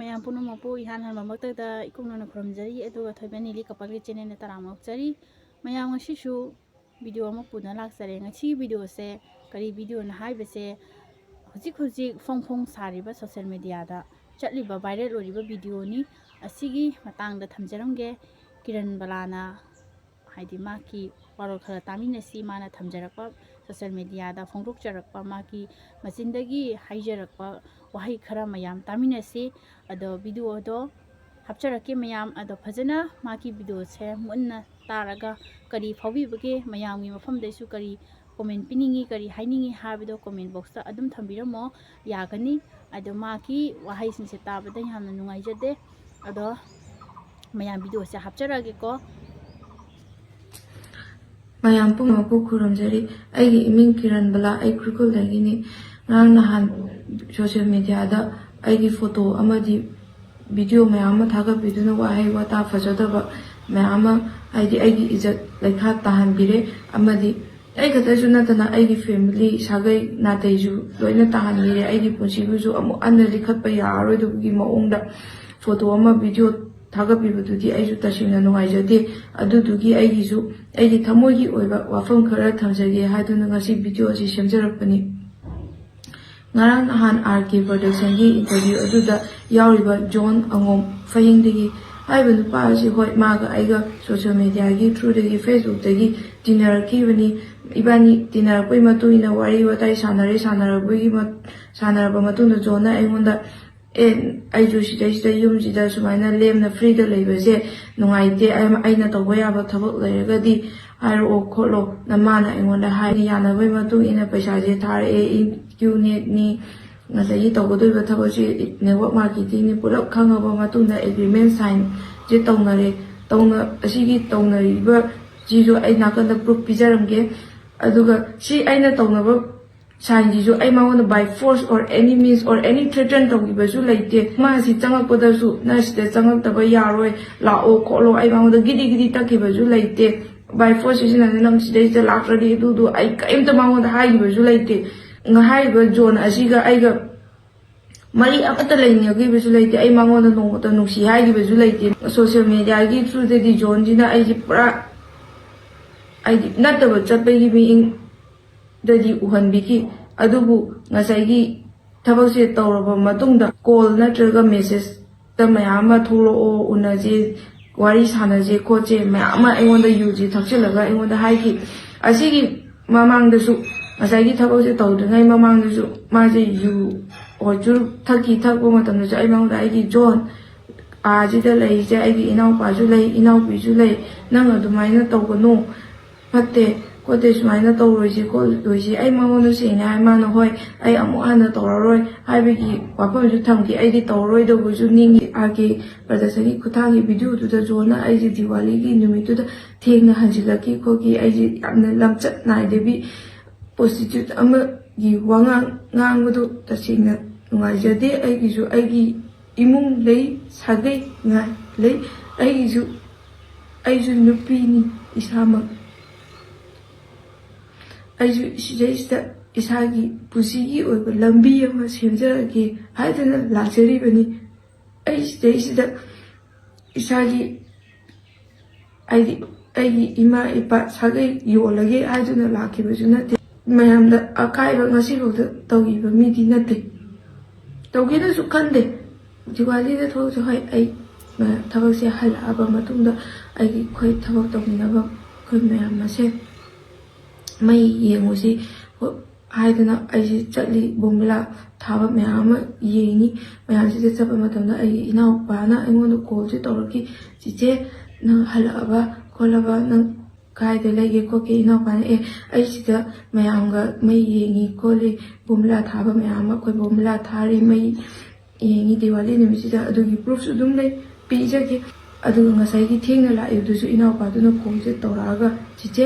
ꯃꯌꯥꯝ ꯄꯨꯝꯅꯃꯛꯄꯨ ꯏꯍꯥꯟ ꯍꯥꯟꯕꯃꯛꯇꯗ ꯏꯀꯨꯡꯅꯅ ꯈꯨꯔꯨꯝꯖꯔꯤ ꯑꯗꯨꯒ ꯊꯣꯏꯕ ꯅꯤꯂꯤ ꯀꯄꯜꯒꯤ ꯆꯦꯅꯦꯜꯗ ꯇꯔꯥꯝꯅ ꯃꯌꯥꯝ ꯉꯁꯤꯁꯨ ꯚꯤꯗꯤꯑꯣ ꯑꯃ ꯄꯨꯗꯨꯅ ꯂꯥꯛꯆꯔꯦ. ꯉꯁꯤꯒꯤ ꯚꯤꯗꯤꯑꯣꯁꯦ ꯀꯔꯤ ꯚꯤꯗꯤꯑꯣꯅ ꯍꯥꯏꯕꯁꯦ ꯍꯧꯖꯤꯛ ꯐꯣꯡ ꯐꯣꯡ ꯁꯥꯔꯤꯕ ꯁꯣꯁꯤꯌꯦꯜ ꯃꯤꯗꯤꯌꯥꯗ ꯆꯠꯂꯤꯕ ꯚꯥꯏꯔꯦꯜ ꯑꯣꯏꯔꯤꯕ ꯚꯤꯗꯤꯑꯣꯅꯤ. ꯑꯁꯤꯒꯤ ꯃꯇꯥꯡꯗ ꯊꯝꯖꯔꯝꯒꯦ. ꯀꯤꯔꯟ ꯕꯂꯥꯅ ꯍꯥꯏꯗꯤ ꯃꯥꯒꯤ ꯋꯥꯔꯣꯜ ꯈꯔ ꯇꯥꯃꯤꯟꯅꯁꯤ. ꯃꯥꯅ ꯊꯝꯖꯔꯛꯄ ꯁꯣꯁꯤꯌꯦꯜ ꯃꯤꯗꯤꯌꯥꯗ ꯐꯣꯡꯗꯣꯛꯆꯔꯛꯄ ꯃꯥꯒꯤ ꯃꯆꯤꯟꯗꯒꯤ ꯍꯥꯏꯖꯔꯛꯄ ꯋꯥꯍꯩ ꯈꯔ ꯃꯌꯥꯝ ꯇꯥꯃꯤꯟꯅꯁꯤ. ꯑꯗꯣ ꯚꯤꯗꯤꯑꯣꯗꯣ ꯍꯥꯞꯆꯔꯛꯀꯦ ꯃꯌꯥꯝ. ꯑꯗꯣ ꯐꯖꯅ ꯃꯥꯒꯤ ꯚꯤꯗꯤꯑꯣꯁꯦ ꯃꯨꯟꯅ ꯇꯥꯔꯒ ꯀꯔꯤ ꯐꯥꯎꯕꯤꯕꯒꯦ, ꯃꯌꯥꯝꯒꯤ ꯃꯐꯝꯗꯩꯁꯨ ꯀꯔꯤ ꯀꯣꯃꯦꯟ ꯄꯤꯅꯤꯡꯉꯤ, ꯀꯔꯤ ꯍꯥꯏꯅꯤꯡꯉꯤ ꯍꯥꯏꯕꯗꯣ ꯀꯣꯃꯦꯟ ꯕꯣꯛꯁꯇ ꯑꯗꯨꯝ ꯊꯝꯕꯤꯔꯝꯃꯣ ꯌꯥꯒꯅꯤ. ꯑꯗꯣ ꯃꯥꯒꯤ ꯋꯥꯍꯩꯁꯤꯡꯁꯦ ꯇꯥꯕꯗ ꯌꯥꯝꯅ ꯅꯨꯡꯉꯥꯏꯖꯗꯦ. ꯑꯗꯣ ꯃꯌꯥꯝ ꯚꯤꯗꯤꯑꯣꯁꯦ ꯍꯥꯞꯆꯔꯛꯑꯒꯦꯀꯣ. ꯃꯌꯥꯝ ꯄꯨꯝꯅꯃꯛꯄꯨ ꯈꯨꯔꯨꯝꯖꯔꯤ. ꯑꯩꯒꯤ ꯏꯃꯤꯡ ꯀꯤꯔꯟ ꯕꯂꯥ, ꯑꯩ ꯈꯨꯔꯈꯨꯜꯗꯒꯤꯅꯤ. ꯉꯔꯥꯡ ꯅꯍꯥꯟ ꯁꯣꯁꯤꯌꯦꯜ ꯃꯤꯗꯤꯌꯥꯗ ꯑꯩꯒꯤ ꯐꯣꯇꯣ ꯑꯃꯗꯤ ꯚꯤꯗꯤꯑꯣ ꯃꯌꯥꯝ ꯑꯃ ꯊꯥꯒꯠꯄꯤꯗꯨꯅ ꯋꯥꯍꯩ ꯋꯥꯇꯥ ꯐꯖꯗꯕ ꯃꯌꯥꯝ ꯑꯃ ꯍꯥꯏꯗꯤ ꯑꯩꯒꯤ ꯏꯖꯠ ꯂꯩꯈꯥ ꯇꯥꯍꯟꯕꯤꯔꯦ. ꯑꯃꯗꯤ ꯑꯩ ꯈꯛꯇꯁꯨ ꯅꯠꯇꯅ ꯑꯩꯒꯤ ꯐꯦꯃꯤꯂꯤ, ꯁꯥꯒꯩ ꯅꯥꯇꯩꯁꯨ ꯂꯣꯏꯅ ꯇꯥꯍꯟꯕꯤꯔꯦ. ꯑꯩꯒꯤ ꯄꯨꯟꯁꯤꯕꯨꯁꯨ ꯑꯃꯨꯛ ꯍꯟꯅ ꯂꯤꯈꯠꯄ ꯌꯥꯔꯔꯣꯏꯗꯕꯒꯤ ꯃꯑꯣꯡꯗ ꯐꯣꯇꯣ ꯑꯃ ꯚꯤꯗꯤꯑꯣ ꯊꯥꯒꯠꯄꯤꯕꯗꯨꯗꯤ ꯑꯩꯁꯨ ꯇꯁꯦꯡꯅ ꯅꯨꯡꯉꯥꯏꯖꯗꯦ. ꯑꯗꯨꯗꯨꯒꯤ ꯑꯩꯒꯤ ꯊꯃꯣꯏꯒꯤ ꯑꯣꯏꯕ ꯋꯥꯐꯝ ꯈꯔ ꯊꯝꯖꯒꯦ ꯍꯥꯏꯗꯨꯅ ꯉꯁꯤ ꯚꯤꯗꯤꯑꯣ ꯑꯁꯤ ꯁꯦꯝꯖꯔꯛꯄꯅꯤ. ꯉꯔꯥꯡ ꯅꯍꯥꯟ RK ꯄ꯭ꯔꯗꯛꯁꯟꯒꯤ ꯏꯟꯇꯔꯚ꯭ꯌꯨ ꯑꯗꯨꯗ ꯌꯥꯎꯔꯤꯕ ꯖꯣꯟ ꯑꯉꯣꯝ ꯐꯌꯦꯡꯗꯒꯤ ꯍꯥꯏꯔꯤꯕ ꯅꯨꯄꯥ ꯑꯁꯤ ꯍꯣꯏ ꯃꯥꯒ ꯑꯩꯒ ꯁꯣꯁꯤꯌꯦꯜ ꯃꯤꯗꯤꯌꯥꯒꯤ ꯊ꯭ꯔꯨꯗꯒꯤ ꯐꯦꯁꯕꯨꯛꯇꯒꯤ ꯇꯤꯟꯅꯔꯛꯈꯤꯕꯅꯤ. ꯏꯕꯥꯅꯤ ꯇꯤꯟꯅꯔꯛꯄꯒꯤ ꯃꯇꯨꯡ ꯏꯟꯅ ꯋꯥꯔꯤ ꯋꯥꯇꯥꯏ ꯁꯥꯟꯅꯔꯕ ꯃꯇꯨꯡꯗ ꯖꯣꯟꯅ ꯑꯩꯉꯣꯟꯗ ꯑꯩꯁꯨ ꯁꯤꯗꯩꯁꯤꯗ ꯌꯨꯝꯁꯤꯗ ꯁꯨꯃꯥꯏꯅ ꯂꯦꯝꯅ ꯐ꯭ꯔꯤꯗ ꯂꯩꯕꯁꯦ ꯅꯨꯡꯉꯥꯏꯇꯦ, ꯑꯩꯅ ꯇꯧꯕ ꯌꯥꯕꯊꯕꯛ ꯂꯩꯔꯒꯗꯤ ꯍꯥꯏꯔꯛꯑꯣ ꯈꯣꯠꯂꯣ ꯃꯥꯅ ꯑꯩꯉꯣꯟꯗ ꯍꯥꯏ. ꯌꯥꯅꯕꯒꯤ ꯃꯇꯨꯡ ꯏꯟꯅ ꯄꯩꯁꯥꯁꯦ ꯊꯥꯔꯛꯑꯦ. QNETꯅꯤ, ꯉꯁꯥꯏꯒꯤ ꯇꯧꯒꯗꯧꯔꯤꯕ ꯊꯕꯛꯁꯤ ꯅꯦꯠꯋꯥꯔꯛ ꯃꯥꯔꯀꯦꯇꯤꯡꯅꯤ, ꯄꯨꯂꯞ ꯈꯪꯉꯕ ꯃꯇꯨꯡꯗ ꯑꯦꯒ꯭ꯔꯤꯃꯦꯟ ꯁꯥꯏꯟꯁꯦ ꯇꯧꯅꯔꯦ. ꯑꯁꯤꯒꯤ ꯇꯧꯅꯔꯤꯕꯁꯤꯁꯨ ꯑꯩ ꯅꯥꯀꯟꯗ ꯄ꯭ꯔꯨꯐ ꯄꯤꯖꯔꯝꯒꯦ. ꯑꯗꯨꯒ ꯁꯤ ꯑꯩꯅ ꯇꯧꯅꯕ ꯁꯥꯏꯟꯁꯤꯁꯨ ꯑꯩ ꯃꯉꯣꯟꯗ by force or any means or any threaten ꯇꯧꯈꯤꯕꯁꯨ ꯂꯩꯇꯦ. ꯃꯥꯁꯤ ꯆꯪꯉꯛꯄꯗꯁꯨ ꯅꯪ ꯁꯤꯗ ꯆꯪꯉꯛꯇꯕ ꯌꯥꯔꯣꯏ, ꯂꯥꯛꯑꯣ ꯈꯣꯠꯂꯣ ꯑꯩ ꯃꯉꯣꯟꯗ ꯒꯤꯗꯤ ꯇꯛꯈꯤꯕꯁꯨ ꯂꯩꯇꯦ. ꯕꯥꯏ ꯐꯣꯔꯁ ꯁꯤꯖꯤꯟꯅꯗꯅ ꯅꯪ ꯁꯤꯗꯩꯁꯤꯗ ꯂꯥꯛꯇ꯭ꯔꯗꯤ ꯑꯗꯨꯗꯣ ꯑꯩ ꯀꯔꯤꯝꯇ ꯃꯉꯣꯟꯗ ꯍꯥꯏꯈꯤꯕꯁꯨ ꯂꯩꯇꯦ. ꯍꯥꯏꯔꯤꯕ ꯖꯣꯟ ꯑꯁꯤꯒ ꯑꯩꯒ ꯃꯔꯤ ꯑꯃꯠꯇ ꯂꯩꯅꯈꯤꯕꯁꯨ ꯂꯩꯇꯦ. ꯑꯩ ꯃꯉꯣꯟꯗ ꯅꯣꯡꯃꯇ ꯅꯨꯡꯁꯤ ꯍꯥꯏꯈꯤꯕꯁꯨ ꯂꯩꯇꯦ. ꯁꯣꯁꯤꯌꯦꯜ ꯃꯤꯗꯤꯌꯥꯒꯤ ꯊ꯭ꯔꯨꯗꯗꯤ ꯖꯣꯟꯁꯤꯅ ꯑꯩꯁꯦ ꯄꯨꯔꯥ ꯅꯠꯇꯕ ꯆꯠꯄꯒꯤ ꯃꯤꯠꯌꯦꯡꯗꯗꯤ ꯎꯍꯟꯕꯤꯈꯤ. ꯑꯗꯨꯕꯨ ꯉꯁꯥꯏꯒꯤ ꯊꯕꯛꯁꯦ ꯇꯧꯔꯕ ꯃꯇꯨꯡꯗ ꯀꯣꯜ ꯅꯠꯇ꯭ꯔꯒ ꯃꯦꯁꯦꯖꯇ ꯃꯌꯥꯝ ꯑꯃ ꯊꯣꯛꯂꯛꯑꯣ, ꯎꯅꯁꯦ, ꯋꯥꯔꯤ ꯁꯥꯟꯅꯁꯦ ꯈꯣꯠꯁꯦ ꯃꯌꯥꯝ ꯑꯃ ꯑꯩꯉꯣꯟꯗ ꯌꯨꯁꯦ ꯊꯛꯆꯤꯜꯂꯒ ꯑꯩꯉꯣꯟꯗ ꯍꯥꯏꯈꯤ. ꯑꯁꯤꯒꯤ ꯃꯃꯥꯡꯗꯁꯨ ꯉꯁꯥꯏꯒꯤ ꯊꯕꯛꯁꯦ ꯇꯧꯗ꯭ꯔꯤꯉꯩ ꯃꯃꯥꯡꯗꯁꯨ ꯃꯥꯁꯦ ꯌꯨ ꯆꯨꯔꯨꯞ ꯊꯛꯄ ꯃꯇꯝꯗꯁꯨ ꯑꯩ ꯃꯉꯣꯟꯗ ꯑꯩꯒꯤ ꯖꯣꯟ ꯑꯥꯁꯤꯗ ꯂꯩꯔꯤꯁꯦ ꯑꯩꯒꯤ ꯏꯅꯥꯎꯄꯥꯁꯨ ꯂꯩ, ꯏꯅꯥꯎꯄꯤꯁꯨ ꯂꯩ, ꯅꯪ ꯑꯗꯨꯃꯥꯏꯅ ꯇꯧꯒꯅꯨ, ꯐꯠꯇꯦ ꯈꯣꯠꯇꯦ, ꯁꯨꯃꯥꯏꯅ ꯇꯧꯔꯣꯏꯁꯤ ꯈꯣꯠꯂꯣꯏꯁꯤ ꯑꯩ ꯃꯉꯣꯟꯗ ꯁꯦꯡꯅ ꯍꯥꯏ. ꯃꯥꯅ ꯍꯣꯏ ꯑꯩ ꯑꯃꯨꯛ ꯍꯟꯅ ꯇꯧꯔꯔꯣꯏ ꯍꯥꯏꯕꯒꯤ ꯋꯥꯐꯝꯁꯨ ꯊꯝꯈꯤ. ꯑꯩꯗꯤ ꯇꯧꯔꯔꯣꯏꯗꯧꯕꯁꯨ ꯅꯤꯡꯉꯤ. RK ꯄ꯭ꯔꯗꯛꯁꯟꯒꯤ ꯈꯨꯠꯊꯥꯡꯒꯤ ꯚꯤꯗꯤꯑꯣꯗꯨꯗ ꯖꯣꯟꯅ ꯑꯩꯁꯦ ꯗꯤꯋꯥꯂꯤꯒꯤ ꯅꯨꯃꯤꯠꯇꯨꯗ ꯊꯦꯡꯅ ꯍꯟꯖꯤꯜꯂꯛꯈꯤ ꯈꯣꯠꯈꯤ, ꯑꯩꯁꯦ ꯌꯥꯝꯅ ꯂꯝꯆꯠ ꯅꯥꯏꯗꯕꯤ ꯄ꯭ꯔꯣꯁꯇꯤꯇ꯭ꯌꯨꯠ ꯑꯃꯒꯤ ꯋꯥꯉꯥꯡ ꯉꯥꯡꯕꯗꯨ ꯇꯁꯦꯡꯅ ꯅꯨꯡꯉꯥꯏꯖꯗꯦ. ꯑꯩꯒꯤꯁꯨ ꯑꯩꯒꯤ ꯏꯃꯨꯡ ꯂꯩ, ꯁꯥꯒꯩ ꯂꯩ, ꯑꯩꯁꯨ ꯅꯨꯄꯤꯅꯤ. ꯏꯁꯥꯃꯛ ꯑꯩꯁꯨ ꯁꯤꯗꯩꯁꯤꯗ ꯏꯁꯥꯒꯤ ꯄꯨꯟꯁꯤꯒꯤ ꯑꯣꯏꯕ ꯂꯝꯕꯤ ꯑꯃ ꯁꯦꯝꯖꯔꯒꯦ ꯍꯥꯏꯗꯨꯅ ꯂꯥꯛꯆꯔꯤꯕꯅꯤ. ꯑꯩ ꯁꯤꯗꯩꯁꯤꯗ ꯏꯁꯥꯒꯤ ꯑꯩꯒꯤ ꯏꯃꯥ ꯏꯄꯥ ꯁꯥꯒꯩ ꯌꯣꯜꯂꯒꯦ ꯍꯥꯏꯗꯨꯅ ꯂꯥꯛꯈꯤꯕꯁꯨ ꯅꯠꯇꯦ. ꯃꯌꯥꯝꯗ ꯑꯀꯥꯏꯕ ꯉꯁꯤꯐꯥꯎꯗ ꯇꯧꯈꯤꯕ ꯃꯤꯗꯤ ꯅꯠꯇꯦ, ꯇꯧꯒꯦꯅꯁꯨ ꯈꯟꯗꯦ. ꯗꯤꯋꯥꯂꯤꯗ ꯊꯣꯛꯂꯛꯁꯨ ꯍꯣꯏ ꯑꯩ ꯊꯕꯛꯁꯦ ꯍꯜꯂꯛꯑꯕ ꯃꯇꯨꯡꯗ ꯑꯩꯈꯣꯏ ꯊꯕꯛ ꯇꯧꯃꯤꯟꯅꯕ ꯑꯩꯈꯣꯏ ꯃꯌꯥꯝ ꯃꯁꯦꯟ ꯃꯩ ꯌꯦꯡꯉꯨꯁꯤ ꯍꯥꯏꯗꯨꯅ ꯑꯩꯁꯦ ꯆꯠꯂꯤ. ꯕꯣꯝꯕꯤꯂꯥ ꯊꯥꯕ ꯃꯌꯥꯝ ꯑꯃ ꯌꯦꯡꯉꯤ. ꯃꯌꯥꯝꯁꯤꯗ ꯆꯠꯄ ꯃꯇꯝꯗ ꯑꯩꯒꯤ ꯏꯅꯥꯎꯄꯥꯅ ꯑꯩꯉꯣꯟꯗ ꯀꯣꯜꯁꯦ ꯇꯧꯔꯛꯈꯤ. ꯆꯤꯆꯦ ꯅꯪ ꯍꯜꯂꯛꯑꯕ ꯈꯣꯠꯂꯕ, ꯅꯪ ꯀꯥꯏꯗ ꯂꯩꯒꯦ ꯈꯣꯠꯀꯦ. ꯏꯅꯥꯎꯄꯥꯅ ꯑꯩ ꯁꯤꯗ ꯃꯌꯥꯝꯒ ꯃꯩ ꯌꯦꯡꯉꯤ ꯈꯣꯠꯂꯤ, ꯕꯣꯝꯕꯤꯂꯥ ꯊꯥꯕ ꯃꯌꯥꯝ ꯑꯃ ꯑꯩꯈꯣꯏ ꯕꯣꯝꯕꯤꯂꯥ ꯊꯥꯔꯤ, ꯃꯩ ꯌꯦꯡꯉꯤ ꯗꯤꯋꯥꯂꯤ ꯅꯨꯃꯤꯠꯁꯤꯗ, ꯑꯗꯨꯒꯤ ꯄ꯭ꯔꯨꯐꯁꯨ ꯑꯗꯨꯝ ꯂꯩ, ꯄꯤꯖꯒꯦ. ꯑꯗꯨꯒ ꯉꯁꯥꯏꯒꯤ ꯊꯦꯡꯅ ꯂꯥꯛꯏꯕꯗꯨꯁꯨ ꯏꯅꯥꯎꯄꯥꯗꯨꯅ ꯀꯣꯜꯁꯦ ꯇꯧꯔꯛꯑꯒ ꯆꯤꯆꯦ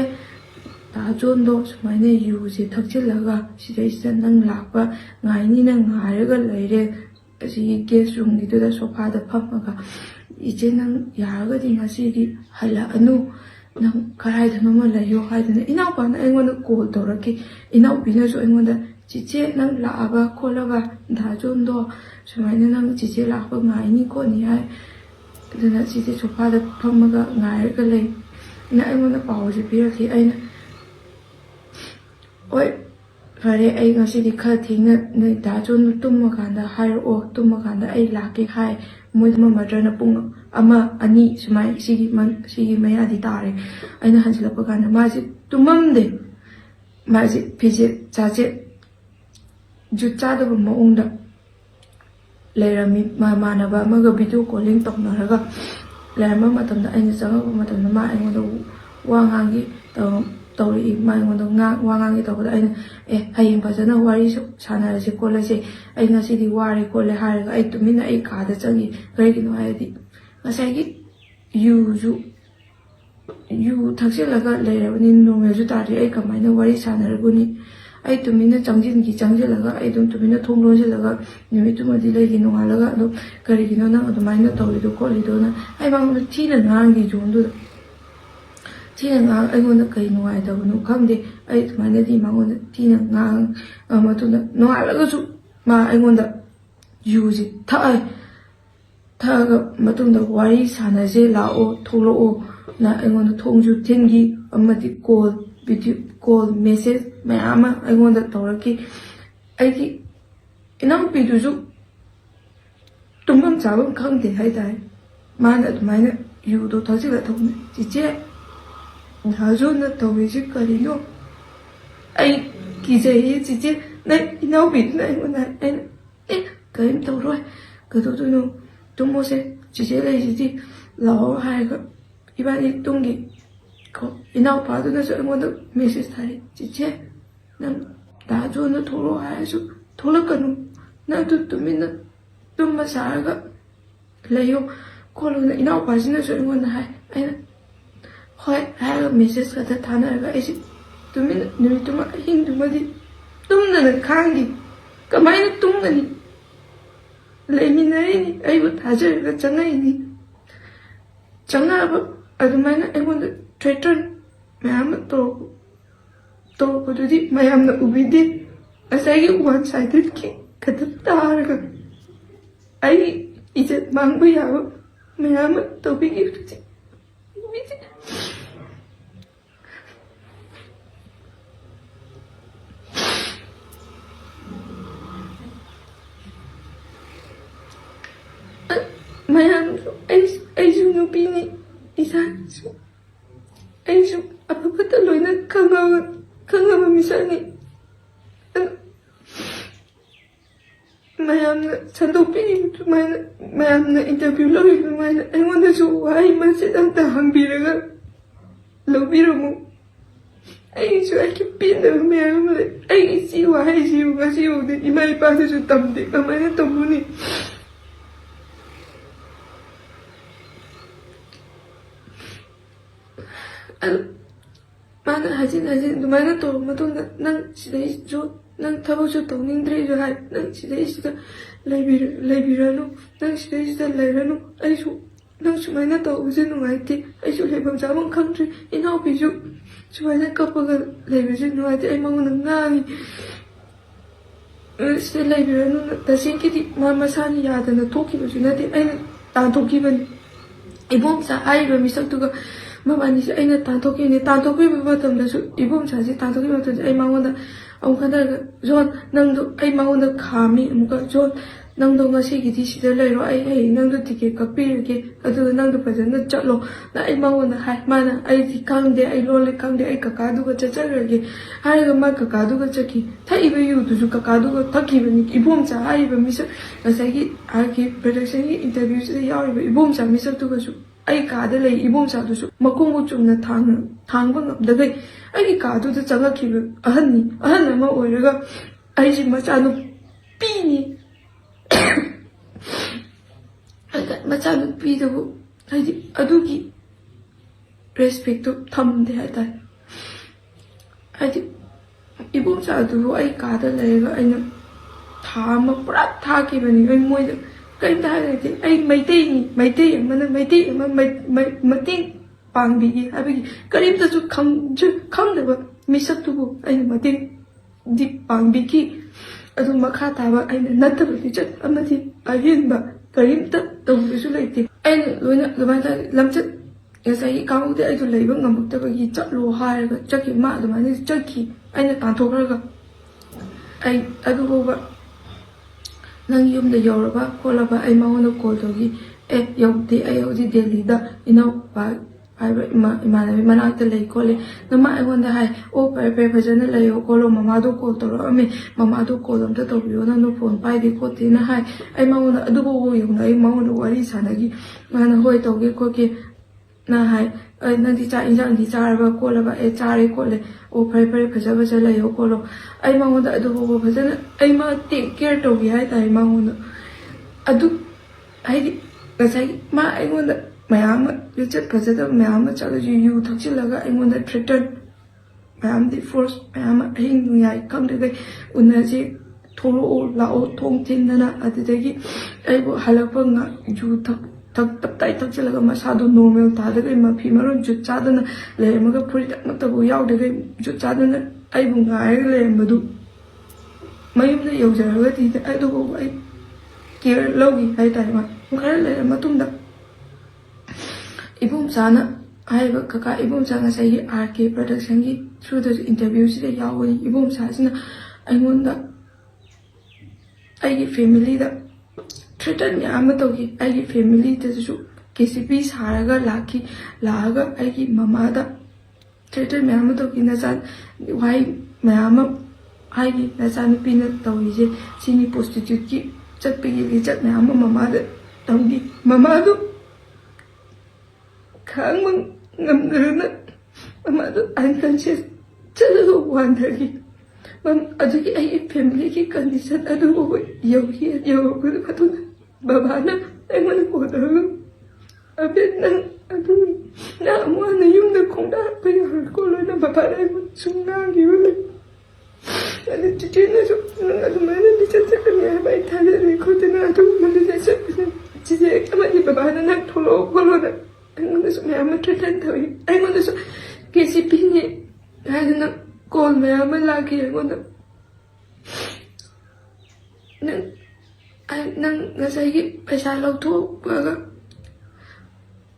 ꯖꯣꯟꯗꯣ ꯁꯨꯃꯥꯏꯅ ꯌꯨꯁꯦ ꯊꯛꯆꯤꯜꯂꯒ ꯁꯤꯗꯩꯁꯤꯗ ꯅꯪ ꯂꯥꯛꯄ ꯉꯥꯏꯅꯤꯅ ꯉꯥꯏꯔꯒ ꯂꯩꯔꯦ. ꯑꯁꯤꯒꯤ ꯒꯦꯁ ꯔꯨꯝꯒꯤꯗꯨꯗ ꯁꯣꯐꯥꯗ ꯐꯝꯃꯒ, ꯏꯆꯦ ꯅꯪ ꯌꯥꯔꯒꯗꯤ ꯉꯁꯤꯗꯤ ꯍꯜꯂꯛꯑꯅꯨ, ꯅꯪ ꯀꯗꯥꯏꯗꯅꯣꯃ ꯂꯩꯌꯣ ꯍꯥꯏꯗꯨꯅ ꯏꯅꯥꯎꯄꯥꯅ ꯑꯩꯉꯣꯟꯗ ꯀꯣꯜ ꯇꯧꯔꯛꯈꯤ. ꯏꯅꯥꯎꯄꯤꯅꯁꯨ ꯑꯩꯉꯣꯟꯗ cice nang laaba kholaga dajondo sumaina nang cice laaba ngaini ko ni hai dana cice sofa da phamaga ngai ga lei na aingona pause piraki aina oi fare ai ngasi di kha thingna nei dajon tumma kanda hairo tumma kanda ai lake hai moi ma madrana pung ama ani sumai sigi maya di tare aina hansila pakana maji tumamde maji pije chaje juta da ma ungda lerami manaba amaga video calling toknaraga lerama matamda aina changa matamda ma aingona wangangi tawri ma aingona wangangi tawda aina hayeng phajana wari sanarase kolase ai ngasi di wari kole haraga ai tumina ai kada changi kaigino hayadi ngasai yu thakchilaga lerabani nongeju tari ai kamaina wari sanaraguni ai tumina changjilaga ai tumina thonglonjilaga numituma di legi nongalaga ado karigino nang adumaina tawrido kolido na ai mangona thina ngangi jondu thina ngang aingona kai nongai dabunu khamde ai tumaina di mangona thina ngang matuna nongalaga su ma aingona yuji thai thaga matunda wari sanaje lao tholo na aingona thongju thingi amadi call video call message mayama aingona tawraki aigi inang piduju tumam chabam khangde haidai mana tumaina yudo thajila thone cice hajo na tawiji karino ai kije cice na inau bit na aingona ai kaim tawroi kadodo tumose cice lai cici lao haiga ibani tungi ko inau padu na so aingona message thari cice nang dajo na tholo haisu tholakanu na tumina tumma saraga layo kolona inau pasina so aingona hai aina hoi haiga message kada thanaraga aisi tumina numituma hingdumadi tumnana khangi kamaina tumgani leminayni aibu thajaraga changaini changaba adumaina aingona threaten mayam tawpududi mayamna ubide asagi one sided ki kada taraga ai ije mangbu yawa mayam tawbigi ubide mayam aisu nupini isansu aisu apapata loina khangaba misani mayamna sandopini mayamna interview lori mayna aingona su wai masidam ta hambiraga lobiramu aisu aiki pinda mayam ai si wai si ngasi ude imai pa su tamde kamana tamuni mana hajin dumana to matunda nang sidai jo nang thabo jo tawningdre jo hai nang sidai sida laibiranu nang sidai sida lairanu aisu nang sumaina to uje nungaite aisu lebam jabam khangdre inau biju sumaina kapaga laibiju nungaite ai mangona ngangi sida laibiranu tasinki di masani yadana thokibaju nate aina tantokibani ibomsa aiba misaktuga mabani aina tantoki matamdasu ibomsaji tantoki matamda ai mangona amukada zon nangdo ai mangona khami amuka zon nangdo ngasi gidi sida lairo ai nangdo ticket kapirge adu nangdo pajana chatlo na ai mangona hai mana ai di kangde ai lole kangde ai kakadu ga chacharage hai ga ma kakadu ga chaki thaiba yu du kakadu ga thakibani ibomsa ai ba misa ngasagi ai production interview se yawi ibomsa misa tu ga su ai kada lei ibomsa du su makongo chumna thangba ngamdagai ai kadu da changakhiba ahan ma oiraga ai ji machanu pini machanu pidabu ai adugi respect to thamde haita ai ibomsa du ai kada leiga aina thama pura thakibani ai moida kaim ta haite ai maitei mana mating pangbi habigi karim ta ju khangdaba misak tubu ai mating ꯗꯤ ꯄꯥꯡꯕꯤꯈꯤ ꯑꯗꯨ ꯃꯈꯥ ꯇꯥꯕ ꯑꯩꯅ ꯅꯠꯇꯕ ꯂꯤꯆꯠ ꯑꯃꯗꯤ ꯑꯍꯦꯟꯕ ꯀꯔꯤꯝꯇ ꯇꯧꯕꯁꯨ ꯂꯩꯇꯦ ꯑꯩꯅ ꯂꯣꯏꯅ ꯑꯗꯨꯃꯥꯏꯅ ꯇꯧꯔꯦ ꯂꯝꯆꯠ ꯉꯁꯥꯏꯒꯤ ꯀꯥꯡꯕꯨꯗꯤ ꯑꯩꯗꯣ ꯂꯩꯕ ꯉꯝꯃꯛꯇꯕꯒꯤ ꯆꯠꯂꯣ ꯍꯥꯏꯔꯒ ꯆꯠꯈꯤ ꯃꯥ ꯑꯗꯨꯃꯥꯏꯅ ꯆꯠꯈꯤ ꯑꯩꯅ ꯇꯥꯟꯊꯣꯛꯈ꯭ꯔꯒ ꯑꯩ ꯑꯗꯨꯐꯥꯎꯕ ꯅꯪ ꯌꯨꯝꯗ ꯌꯧꯔꯕ ꯈꯣꯠꯂꯕ ꯑꯩ ꯃꯉꯣꯟꯗ ꯀꯣꯜ ꯇꯧꯈꯤ ꯌꯧꯗꯦ ꯑꯩ ꯍꯧꯖꯤꯛ ꯗꯦꯜꯂꯤꯗ ꯏꯅꯥꯎꯄꯥ ꯍꯥꯏꯕ ꯏꯃꯥꯟꯅꯕꯤ ꯃꯅꯥꯛꯇ ꯂꯩ ꯈꯣꯠꯂꯦ ꯅꯃ ꯑꯩꯉꯣꯟꯗ ꯍꯥꯏ ꯑꯣ ꯐꯔꯦ ꯐꯔꯦ ꯐꯖꯅ ꯂꯩꯌꯣ ꯈꯣꯠꯂꯣ ꯃꯃꯥꯗꯣ ꯀꯣꯜ ꯇꯧꯔꯛꯑꯝꯃꯦ ꯃꯃꯥꯗꯣ ꯀꯣꯜ ꯑꯝꯇ ꯇꯧꯕꯤꯌꯣ ꯅꯪꯅ ꯐꯣꯟ ꯄꯥꯏꯗꯦ ꯈꯣꯠꯇꯦꯅ ꯍꯥꯏ ꯑꯩ ꯃꯉꯣꯟꯗ ꯑꯗꯨꯐꯥꯎꯕ ꯌꯧꯅ ꯑꯩ ꯃꯉꯣꯟꯗ ꯋꯥꯔꯤ ꯁꯥꯟꯅꯈꯤ ꯃꯥꯅ ꯍꯣꯏ ꯇꯧꯒꯦ ꯈꯣꯠꯀꯦ ꯅ ꯍꯥꯏ ꯅꯪꯗꯤ ꯆꯥꯛ ꯏꯟꯖꯥꯡꯗꯤ ꯆꯥꯔꯕ ꯈꯣꯠꯂꯕ ꯆꯥꯔꯦ ꯈꯣꯠꯂꯦ ꯑꯣ ꯐꯔꯦ ꯐꯔꯦ ꯐꯖ ꯐꯖ ꯂꯩꯌꯣ ꯈꯣꯠꯂꯣ ꯑꯩ ꯃꯉꯣꯟꯗ ꯑꯗꯨꯐꯥꯎꯕ ꯐꯖꯅ ꯑꯩ ꯃꯥ ꯇꯦꯛ ꯀꯦꯌꯔ ꯇꯧꯒꯦ ꯍꯥꯏꯇꯥꯔꯦ ꯃꯉꯣꯟꯗ ꯑꯗꯨ ꯍꯥꯏꯗꯤ ꯉꯁꯥꯏꯒꯤ ꯃꯥ ꯑꯩꯉꯣꯟꯗ ꯃꯌꯥꯝ ꯑꯃ ꯂꯤꯆꯠ ꯐꯖꯗꯕ ꯃꯌꯥꯝ ꯑꯃ ꯆꯠꯂꯁꯨ ꯌꯨ ꯊꯛꯆꯤꯜꯂꯒ ꯑꯩꯉꯣꯟꯗ ꯊ꯭ꯔꯦꯇꯟ ꯃꯌꯥꯝꯗꯤ ꯐꯣꯔꯁ ꯃꯌꯥꯝ ꯑꯃ ꯑꯍꯤꯡ ꯅꯣꯡꯌꯥꯏ ꯈꯪꯗ꯭ꯔꯤꯈꯩ ꯎꯅꯁꯤ ꯊꯣꯛꯂꯛꯑꯣ ꯂꯥꯛꯑꯣ ꯊꯣꯡ ꯊꯤꯟꯗꯅ ꯑꯗꯨꯗꯒꯤ ꯑꯩꯕꯨ ꯍꯜꯂꯛꯄ ꯌꯨ ꯇꯞꯇꯥꯏ ꯊꯛꯆꯤꯜꯂꯒ ꯃꯁꯥꯗꯣ ꯅꯣꯔꯃꯦꯜ ꯊꯥꯗꯒꯩ ꯃꯐꯤ ꯃꯔꯣꯟ ꯖꯨꯠ ꯆꯥꯗꯅ ꯂꯩꯔꯝꯃꯒ ꯐꯨꯔꯤꯠ ꯑꯃꯠꯇꯕꯨ ꯌꯥꯎꯗꯒꯩ ꯖꯨꯠ ꯆꯥꯗꯅ ꯑꯩꯕꯨ ꯉꯥꯏꯔꯒ ꯂꯩꯔꯝꯕꯗꯨ ꯃꯌꯨꯝꯗ ꯌꯧꯖꯔꯒꯗꯤ ꯑꯗꯨꯐꯥꯎꯕ ꯑꯩ ꯀꯦꯌꯔ ꯂꯧꯈꯤ ꯍꯥꯏꯇꯥꯔꯦ ꯃꯥ ꯈꯔ ꯂꯩꯔ ꯃꯇꯨꯡꯗ ꯏꯕꯣꯝꯆꯥꯅ ꯍꯥꯏꯔꯤꯕ ꯀꯀꯥ ꯏꯕꯣꯝꯆꯥ ꯉꯁꯥꯏꯒꯤ ꯑꯥꯔ ꯀꯦ ꯄ꯭ꯔꯗꯛꯁꯟꯒꯤ ꯊ꯭ꯔꯨꯗꯁꯨ ꯏꯟꯇꯔꯚ꯭ꯌꯨꯁꯤꯗ ꯌꯥꯎꯕꯅꯤ ꯏꯕꯣꯝꯆꯥꯁꯤꯅ ꯑꯩꯉꯣꯟꯗ ꯑꯩꯒꯤ ꯐꯦꯃꯤꯂꯤꯗ ꯊ꯭ꯔꯦꯇꯟ ꯃꯌꯥꯝ ꯑꯃ ꯇꯧꯈꯤ ꯑꯩꯒꯤ ꯐꯦꯃꯤꯂꯤꯗꯁꯨ KCP ꯁꯥꯔꯒ ꯂꯥꯛꯑꯒ ꯑꯩꯒꯤ ꯃꯃꯥꯗ ꯊ꯭ꯔꯦꯇꯟ ꯃꯌꯥꯝ ꯑꯃ ꯇꯧꯈꯤ ꯋꯥꯍꯩ ꯃꯌꯥꯝ ꯑꯃ ꯍꯥꯏꯒꯤ ꯅꯆꯥꯅꯨꯄꯤꯅ ꯇꯧꯔꯤꯁꯦ ꯁꯤꯅꯤ ꯄ꯭ꯔꯣꯁꯇꯤꯇ꯭ꯌꯨꯠꯀꯤ ꯆꯠꯄꯒꯤ ꯂꯤꯆꯠ ꯃꯌꯥꯝ ꯑꯃ ꯃꯃꯥꯗ ꯇꯧꯈꯤ ꯃꯃꯥꯗꯨ ꯈꯥꯡꯕ ꯉꯝꯗꯗꯅ ꯃꯃꯥꯗꯨ ꯑꯟꯀꯟꯁꯤꯌꯁ ꯆꯠꯂꯒ ꯋꯥꯟꯊꯈꯤ ꯑꯗꯨꯒꯤ ꯑꯩꯒꯤ ꯐꯦꯃꯤꯂꯤꯒꯤ ꯀꯟꯗꯤꯁꯟ ꯑꯗꯨꯕꯨ ꯌꯧꯔꯛꯄ ꯃꯇꯨꯡꯗ ꯕꯕꯥꯅ ꯑꯩꯉꯣꯟꯗ ꯀꯣꯜ ꯇꯧꯔꯒ ꯑꯕꯦꯠ ꯅꯪ ꯑꯃꯨꯛ ꯍꯟꯅ ꯌꯨꯝꯗ ꯈꯣꯡꯗꯥꯔꯛꯄ ꯌꯥꯔꯣꯏ ꯈꯣꯠꯂꯣꯏꯅ ꯕꯕꯥꯅ ꯑꯩꯉꯣꯟꯗ ꯁꯨꯝ ꯉꯥꯡꯈꯤꯕ ꯂꯩ ꯑꯗꯨ ꯆꯤꯆꯦꯅꯁꯨ ꯅꯪ ꯑꯗꯨꯃꯥꯏꯅ ꯂꯤꯆꯠ ꯆꯠꯀꯅꯤ ꯍꯥꯏꯕ ꯑꯩ ꯊꯥꯖꯗꯦ ꯈꯣꯠꯇꯅ ꯑꯗꯨꯒꯨꯝꯕ ꯂꯤꯆꯠ ꯆꯠꯄꯁꯦ ꯆꯤꯆꯦ ꯑꯃꯗꯤ ꯕꯕꯥꯅ ꯅꯪ ꯊꯣꯛꯂꯛꯑꯣ ꯈꯣꯠꯂꯣꯅ ꯑꯩꯉꯣꯟꯗꯁꯨ ꯃꯌꯥꯝ ꯑꯃ ꯊ꯭ꯔꯦꯇꯟ ꯇꯧꯏ ꯑꯩꯉꯣꯟꯗꯁꯨ KCPꯅꯤ ꯍꯥꯏꯗꯅ ꯀꯣꯜ ꯃꯌꯥꯝ ꯑꯃ ꯂꯥꯛꯈꯤ ꯑꯩꯉꯣꯟꯗ ꯅꯪ ꯉꯁꯥꯏꯒꯤ ꯄꯩꯁꯥ ꯂꯧꯊꯣꯛꯄꯒ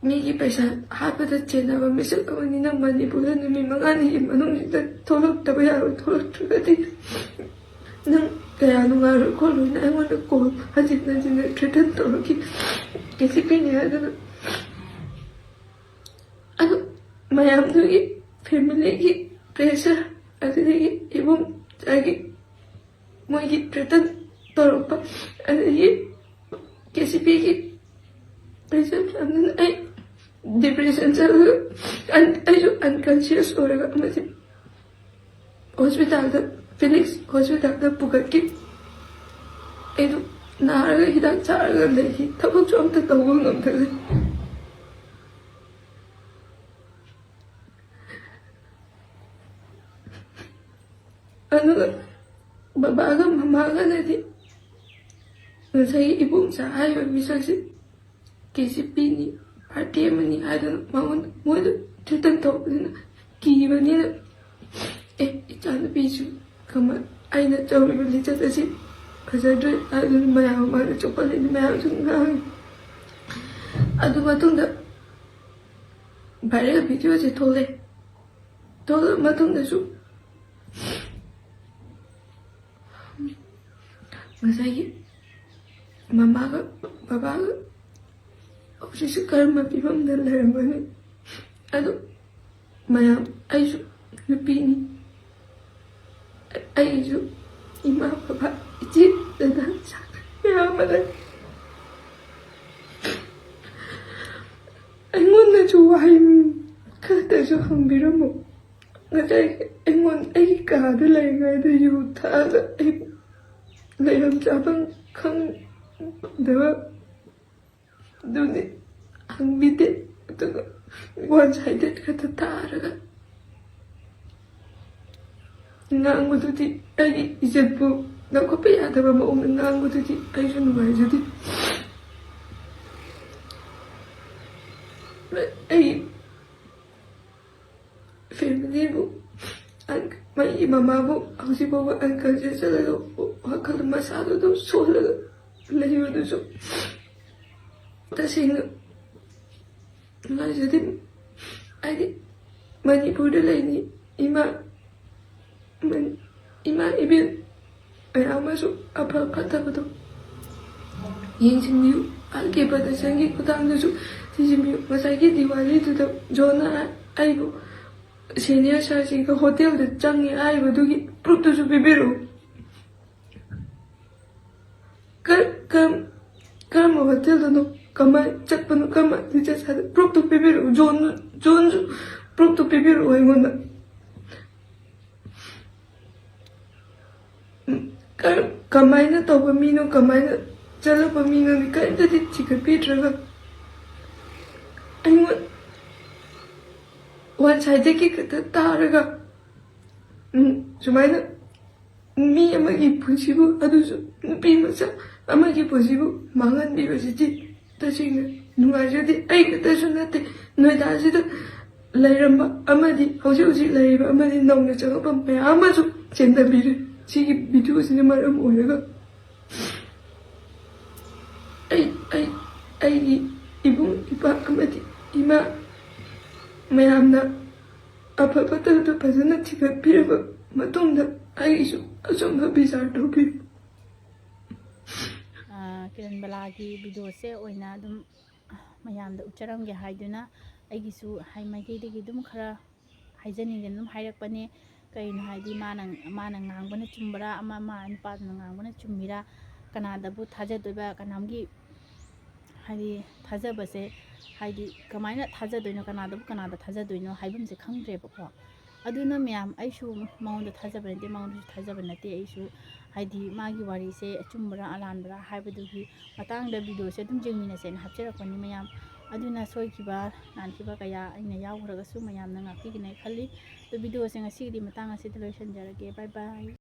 ꯃꯤꯒꯤ ꯄꯩꯁꯥ ꯍꯥꯠꯄꯗ ꯆꯦꯟꯅꯕ ꯃꯤꯁꯛ ꯑꯃꯅꯤ ꯅꯪ ꯃꯅꯤꯄꯨꯔꯗ ꯅꯨꯃꯤꯠ 5ꯅꯤꯒꯤ ꯃꯅꯨꯡꯁꯤꯗ ꯊꯣꯛꯂꯛꯇꯕ ꯌꯥꯔꯣꯏ ꯊꯣꯛꯂꯛꯇ꯭ꯔꯒꯗꯤ ꯅꯪ ꯀꯌꯥ ꯅꯨꯡꯉꯥꯏꯔꯣꯏ ꯈꯣꯠꯂꯣꯏꯅ ꯑꯩꯉꯣꯟꯗ ꯀꯣꯜ ꯍꯟꯖꯤꯟ hꯟꯖꯤꯟꯅ ꯊ꯭ꯔꯦꯇꯟ ꯇꯧꯔꯛꯈꯤ KCPꯅꯤ ꯍꯥꯏꯗꯅ ꯑꯗꯨ ꯃꯌꯥꯝꯗꯨꯒꯤ ꯐꯦꯃꯤꯂꯤꯒꯤ ꯄ꯭ꯔꯦꯁꯔ ꯑꯗꯨꯗꯒꯤ ꯏꯕꯨꯡꯆꯥꯒꯤ ꯃꯣꯏꯒꯤ ꯊ꯭ꯔꯦꯇꯟ ꯇꯧꯔꯛꯄ ꯑꯗꯒꯤ KCPꯒꯤ ꯄ꯭ꯔꯦꯁꯔ ꯃꯌꯥꯝꯗꯨꯅ ꯑꯩ ꯗꯤꯄ꯭ꯔꯦꯁꯟ ꯆꯠꯂꯒ ꯑꯩꯁꯨ ꯑꯟꯀꯟꯁꯤꯌꯁ ꯑꯣꯏꯔꯒ ꯑꯃꯗꯤ ꯍꯣꯁꯄꯤꯇꯥꯜꯗ ꯐꯤꯅꯤꯛꯁ ꯍꯣꯁꯄꯤꯇꯥꯜꯗ ꯄꯨꯈꯠꯈꯤ ꯑꯩꯗꯨ ꯅꯥꯔꯒ ꯍꯤꯗꯥꯛ ꯆꯥꯔꯒ ꯂꯩꯈꯤ ꯊꯕꯛꯁꯨ ꯑꯝꯇ ꯇꯧꯕ ꯉꯝꯗ꯭ꯔꯦ ꯑꯗꯨꯒ ꯕꯕꯥꯒ ꯃꯃꯥꯒꯅꯗꯤ ꯉꯁꯥꯏꯒꯤ ꯏꯕꯣꯝꯆꯥ ꯍꯥꯏꯔꯤꯕ ꯃꯤꯁꯛꯁꯤ KCPꯅꯤ ꯄꯥꯔꯇꯤ ꯑꯃꯅꯤ ꯍꯥꯏꯗꯅ ꯃꯣꯏꯗ ꯊ꯭ꯔꯦꯇꯟ ꯇꯧꯕꯅꯤꯅ ꯀꯤꯕꯅꯤꯅ ꯏꯆꯥꯅꯨꯄꯤꯁꯨ ꯑꯩꯅ ꯇꯧꯔꯤꯕ ꯂꯤꯆꯠ ꯑꯁꯤ ꯐꯖꯗ꯭ꯔꯦ ꯍꯥꯏꯗꯨꯅ ꯃꯌꯥꯝ ꯃꯥꯅ ꯆꯣꯞꯄꯜꯂꯤꯅꯤ ꯃꯌꯥꯝꯁꯨ ꯉꯥꯡꯉꯤ ꯑꯗꯨ ꯃꯇꯨꯡꯗ ꯚꯥꯏꯔꯦꯜ ꯚꯤꯗꯤꯑꯣꯁꯦ ꯊꯣꯛꯂꯛꯑ ꯃꯇꯨꯡꯗꯁꯨ ꯉꯁꯥꯏꯒꯤ ꯃꯃꯥꯒ ꯕꯕꯥꯒ ꯍꯧꯖꯤꯛꯁꯨ ꯀꯔꯝꯕ ꯐꯤꯕꯝꯗ ꯂꯩꯔꯝꯒꯅꯤ ꯑꯗꯨ ꯃꯌꯥꯝ ꯑꯩꯁꯨ ꯅꯨꯄꯤꯅꯤ ꯑꯩꯁꯨ ꯏꯃꯥ ꯕꯕꯥ ꯏꯆꯦ ꯗꯗꯥ ꯃꯌꯥꯝ ꯑꯃ ꯂꯩ ꯑꯩꯉꯣꯟꯗꯁꯨ ꯋꯥꯍꯩ ꯈꯛꯇꯁꯨ ꯍꯪꯕꯤꯔꯝꯃꯨ ꯉꯁꯥꯏ ꯑꯩꯒꯤ ꯀꯥꯗ ꯂꯩꯔꯤꯉꯩꯗ ꯌꯨ ꯊꯛꯑꯒ ꯑꯩ ꯂꯩꯐꯝ ꯆꯥꯐꯝ ꯈꯪꯗꯕ ꯑꯗꯨꯅꯤ ꯍꯪꯕꯤꯗꯦ ꯑꯗꯨꯒ ꯋꯥꯟ ꯁꯥꯏꯗꯦꯠ ꯈꯛꯇ ꯇꯥꯔꯒ ꯉꯥꯡꯕꯗꯨꯗꯤ ꯑꯩꯒꯤ ꯏꯖꯠꯄꯨ ꯂꯧꯈꯠꯄ ꯌꯥꯗꯕ ꯃꯑꯣꯡꯗ ꯉꯥꯡꯕꯗꯨꯗꯤ ꯑꯩꯁꯨ ꯅꯨꯡꯉꯥꯏꯖꯗꯦ ꯑꯩ ꯐꯦꯃꯤꯂꯤꯕꯨ ꯃꯥꯒꯤ ꯃꯃꯥꯕꯨ ꯍꯧꯖꯤꯛꯐꯥꯎꯕ ꯑꯪꯀꯜꯁꯦ ꯆꯠꯂꯒ ꯋꯥꯈꯜ ꯃꯁꯥꯗꯣ ꯑꯗꯨꯝ ꯁꯣꯜꯂꯒ ꯂꯩꯕꯗꯨꯁꯨ ꯇꯁꯦꯡꯅ ꯉꯥꯏꯖꯗꯦ ꯍꯥꯏꯗꯤ ꯃꯅꯤꯄꯨꯔꯗ ꯂꯩꯅꯤ ꯏꯃꯥ ꯏꯕꯦꯟ ꯃꯌꯥꯝ ꯑꯃꯁꯨ ꯑꯐ ꯐꯠꯇꯕꯗꯣ ꯌꯦꯡꯁꯤꯟꯕꯤꯌꯨ ꯑꯜꯀꯦ ꯄ꯭ꯔꯗꯛꯁꯟꯒꯤ ꯈꯨꯊꯥꯡꯗꯁꯨ ꯊꯤꯖꯤꯟꯕꯤꯌꯨ ꯉꯁꯥꯏꯒꯤ ꯗꯤꯋꯥꯂꯤꯗꯨꯗ ꯖꯣꯟꯅ ꯑꯩꯕꯨ ꯁꯦꯅꯤꯌꯔ ꯁꯥꯔꯁꯤꯡꯒ ꯍꯣꯇꯦꯜꯗ ꯆꯪꯉꯦ ꯍꯥꯏꯕꯗꯨꯒꯤ ꯄ꯭ꯔꯨꯐꯇꯨꯁꯨ ꯄꯤꯕꯤꯔꯛꯎ ꯀꯔꯝꯕ ꯍꯣꯇꯦꯜꯗꯅꯣ ꯀꯃꯥꯏꯅ ꯆꯠꯄꯅꯣ ꯀꯃꯥꯏꯅ ꯂꯤꯆꯠ ꯁꯥꯗ ꯄ꯭ꯔꯨꯐꯇꯨ ꯄꯤꯕꯤꯔꯛꯎ ꯖꯣꯟꯁꯨ ꯄ꯭ꯔꯨꯐꯇꯨ ꯄꯤꯕꯤꯔꯛꯎ ꯑꯩꯉꯣꯟꯗ ꯀꯃꯥꯏꯅ ꯇꯧꯕ ꯃꯤꯅꯣ ꯀꯃꯥꯏꯅ ꯆꯠꯂꯛꯄ ꯃꯤꯅꯣ ꯀꯔꯤꯝꯇꯗꯤ ꯊꯤꯒꯠꯄꯤꯗ꯭ꯔꯒ ꯑꯩꯉꯣꯟ ꯋꯥꯟ ꯁꯥꯏꯗꯀꯤ ꯈꯛꯇ ꯇꯥꯔꯒ ꯁꯨꯃꯥꯏꯅ ꯃꯤ ꯑꯃꯒꯤ ꯄꯨꯟꯁꯤꯕꯨ ꯑꯗꯨꯁꯨ ꯅꯨꯄꯤ ꯃꯆꯥ ꯑꯃꯒꯤ ꯄꯨꯟꯁꯤꯕꯨ ꯃꯥꯡꯍꯟꯕꯤꯕꯁꯤꯗꯤ ꯇꯁꯦꯡꯅ ꯅꯨꯡꯉꯥꯏꯖꯗꯦ ꯑꯩ ꯈꯛꯇꯁꯨ ꯅꯠꯇꯦ ꯅꯣꯏꯗꯥꯁꯤꯗ ꯂꯩꯔꯝꯕ ꯑꯃꯗꯤ ꯍꯧꯖꯤꯛ ꯂꯩꯔꯤꯕ ꯑꯃꯗꯤ ꯅꯧꯅ ꯆꯪꯉꯛꯄ ꯃꯌꯥꯝ ꯑꯃꯁꯨ ꯆꯦꯟꯊꯕꯤꯔꯦ ꯁꯤꯒꯤ ꯚꯤꯗꯤꯑꯣꯁꯤꯅ ꯃꯔꯝ ꯑꯣꯏꯔꯒ ꯑꯩꯒꯤ ꯏꯕꯨꯡ ꯏꯄꯥ ꯑꯃꯗꯤ ꯏꯃꯥ ꯃꯌꯥꯝꯅ ꯑꯐ ꯐꯠꯇꯕꯗ ꯐꯖꯅ ꯊꯤꯒꯠꯄꯤꯔꯕ ꯃꯇꯨꯡꯗ ꯑꯩꯒꯤꯁꯨ ꯑꯆꯨꯝꯕ ꯕꯤꯆꯥꯔ ꯇꯧꯕꯤꯌꯨ ꯀꯤꯔꯟꯕꯂꯥꯒꯤ ꯚꯤꯗꯤꯑꯣꯁꯦ ꯑꯣꯏꯅ ꯑꯗꯨꯝ ꯃꯌꯥꯝꯗ ꯎꯠꯆꯔꯝꯒꯦ ꯍꯥꯏꯗꯨꯅ ꯑꯩꯒꯤꯁꯨ ꯃꯥꯏꯀꯩꯗꯒꯤ ꯑꯗꯨꯝ ꯈꯔ ꯍꯥꯏꯖꯅꯤꯡꯗꯅ ꯑꯗꯨꯝ ꯍꯥꯏꯔꯛꯄꯅꯦ ꯀꯩꯅꯣ ꯍꯥꯏꯗꯤ ꯃꯥꯅ ꯉꯥꯡꯕꯅ ꯆꯨꯝꯕꯔꯥ ꯃꯥ ꯅꯨꯄꯥꯗꯨꯅ ꯉꯥꯡꯕꯅ ꯆꯨꯝꯃꯤꯔꯥ ꯀꯅꯥꯗꯕꯨ ꯊꯥꯖꯗꯣꯏꯕ ꯀꯅꯥꯝꯒꯤ ꯍꯥꯏꯗꯤ ꯊꯥꯖꯕꯁꯦ ꯍꯥꯏꯗꯤ ꯀꯃꯥꯏꯅ ꯊꯥꯖꯗꯣꯏꯅꯣ ꯀꯅꯥꯗ ꯊꯥꯖꯗꯣꯏꯅꯣ ꯍꯥꯏꯕꯝꯁꯦ ꯈꯪꯗ꯭ꯔꯦꯕꯀꯣ ꯑꯗꯨꯅ ꯃꯌꯥꯝ ꯑꯩꯁꯨ ꯃꯉꯣꯟꯗ ꯊꯥꯖꯕ ꯅꯠꯇꯦ ꯃꯉꯣꯟꯗꯁꯨ ꯊꯥꯖꯕ ꯅꯠꯇꯦ ꯑꯩꯁꯨ ꯍꯥꯏꯗꯤ ꯃꯥꯒꯤ ꯋꯥꯔꯤꯁꯦ ꯑꯆꯨꯝꯕꯔꯥ ꯑꯔꯥꯟꯕꯔꯥ ꯍꯥꯏꯕꯗꯨꯒꯤ ꯃꯇꯥꯡꯗ ꯚꯤꯗꯤꯑꯣꯁꯦ ꯑꯗꯨꯝ ꯌꯦꯡꯃꯤꯟꯅꯁꯦꯅ ꯍꯥꯞꯆꯔꯛꯄꯅꯤ ꯃꯌꯥꯝ ꯑꯗꯨꯅ ꯁꯣꯏꯈꯤꯕ ꯂꯥꯟꯈꯤꯕ ꯀꯌꯥ ꯑꯩꯅ ꯌꯥꯎꯈ꯭ꯔꯒꯁꯨ ꯃꯌꯥꯝꯅ ꯉꯥꯛꯄꯤꯒꯅꯤ ꯈꯜꯂꯤ ꯑꯗꯣ ꯚꯤꯗꯤꯑꯣꯁꯦ ꯉꯁꯤꯒꯤꯗꯤ ꯃꯇꯥꯡ ꯑꯁꯤꯗ ꯂꯣꯏꯁꯤꯟꯖꯔꯒꯦ ꯕꯥꯏ ꯕꯥꯏ